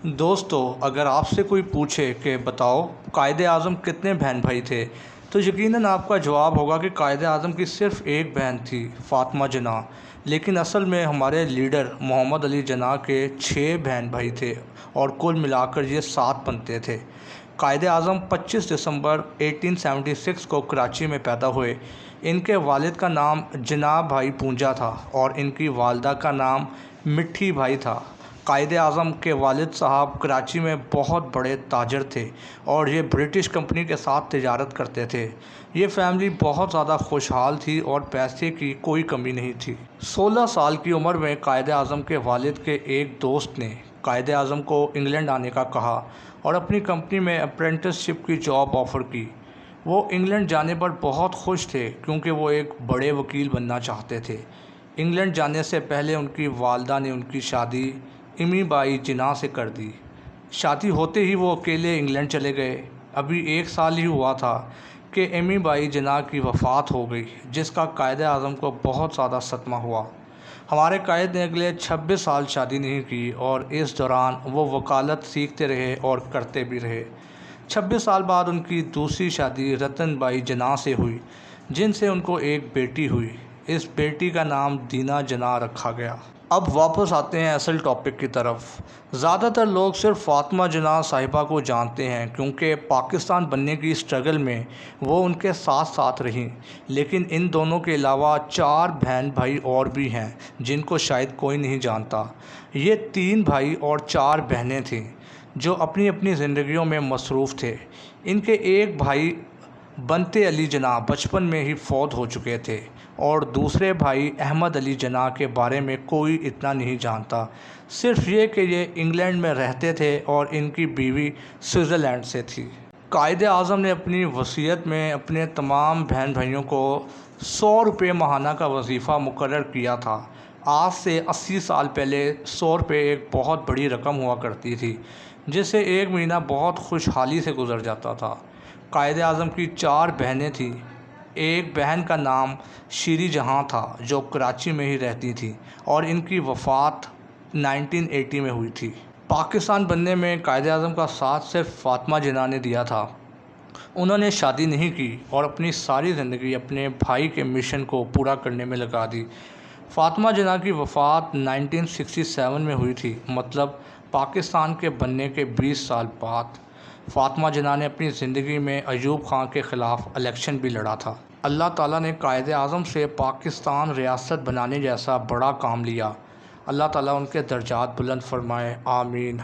دوستو، اگر آپ سے کوئی پوچھے کہ بتاؤ قائد اعظم کتنے بہن بھائی تھے، تو یقیناً آپ کا جواب ہوگا کہ قائد اعظم کی صرف ایک بہن تھی، فاطمہ جناح۔ لیکن اصل میں ہمارے لیڈر محمد علی جناح کے 6 بہن بھائی تھے اور کل ملا کر یہ 7 بنتے تھے۔ قائد اعظم 25 دسمبر 1876 کو کراچی میں پیدا ہوئے۔ ان کے والد کا نام جناح بھائی پونجا تھا اور ان کی والدہ کا نام مٹھی بھائی تھا۔ قائد اعظم کے والد صاحب کراچی میں بہت بڑے تاجر تھے اور یہ برٹش کمپنی کے ساتھ تجارت کرتے تھے۔ یہ فیملی بہت زیادہ خوشحال تھی اور پیسے کی کوئی کمی نہیں تھی۔ 16 سال کی عمر میں قائد اعظم کے والد کے ایک دوست نے قائد اعظم کو انگلینڈ آنے کا کہا اور اپنی کمپنی میں اپرینٹس شپ کی جاب آفر کی۔ وہ انگلینڈ جانے پر بہت خوش تھے کیونکہ وہ ایک بڑے وکیل بننا چاہتے تھے۔ انگلینڈ جانے سے پہلے ان کی والدہ نے ان کی شادی امی بائی جناح سے کر دی۔ شادی ہوتے ہی وہ اکیلے انگلینڈ چلے گئے۔ ابھی 1 سال ہی ہوا تھا کہ امی بائی جناح کی وفات ہو گئی، جس کا قائد اعظم کو بہت زیادہ صدمہ ہوا۔ ہمارے قائد نے اگلے 26 سال شادی نہیں کی اور اس دوران وہ وکالت سیکھتے رہے اور کرتے بھی رہے۔ 26 سال بعد ان کی دوسری شادی رتن بائی جناح سے ہوئی، جن سے ان کو ایک بیٹی ہوئی۔ اس بیٹی کا نام دینا جناح رکھا گیا۔ اب واپس آتے ہیں اصل ٹاپک کی طرف۔ زیادہ تر لوگ صرف فاطمہ جناح صاحبہ کو جانتے ہیں کیونکہ پاکستان بننے کی اسٹرگل میں وہ ان کے ساتھ ساتھ رہیں، لیکن ان دونوں کے علاوہ 4 بہن بھائی اور بھی ہیں جن کو شاید کوئی نہیں جانتا۔ یہ 3 بھائی اور 4 بہنیں تھیں جو اپنی اپنی زندگیوں میں مصروف تھے۔ ان کے ایک بھائی بنتے علی جناح بچپن میں ہی فوت ہو چکے تھے اور دوسرے بھائی احمد علی جناح کے بارے میں کوئی اتنا نہیں جانتا، صرف یہ کہ یہ انگلینڈ میں رہتے تھے اور ان کی بیوی سوئٹزرلینڈ سے تھی۔ قائد اعظم نے اپنی وصیت میں اپنے تمام بہن بھائیوں کو 100 روپے ماہانہ کا وظیفہ مقرر کیا تھا۔ آج سے 80 سال پہلے 100 روپے ایک بہت بڑی رقم ہوا کرتی تھی، جس سے ایک مہینہ بہت خوشحالی سے گزر جاتا تھا۔ قائد اعظم کی 4 بہنیں تھیں۔ ایک بہن کا نام شیری جہاں تھا جو کراچی میں ہی رہتی تھی اور ان کی وفات 1980 میں ہوئی تھی۔ پاکستان بننے میں قائد اعظم کا ساتھ صرف فاطمہ جناح نے دیا تھا۔ انہوں نے شادی نہیں کی اور اپنی ساری زندگی اپنے بھائی کے مشن کو پورا کرنے میں لگا دی۔ فاطمہ جناح کی وفات 1967 میں ہوئی تھی، مطلب پاکستان کے بننے کے 20 سال بعد۔ فاطمہ جناح نے اپنی زندگی میں ایوب خان کے خلاف الیکشن بھی لڑا تھا۔ اللہ تعالیٰ نے قائد اعظم سے پاکستان ریاست بنانے جیسا بڑا کام لیا۔ اللہ تعالیٰ ان کے درجات بلند فرمائے، آمین۔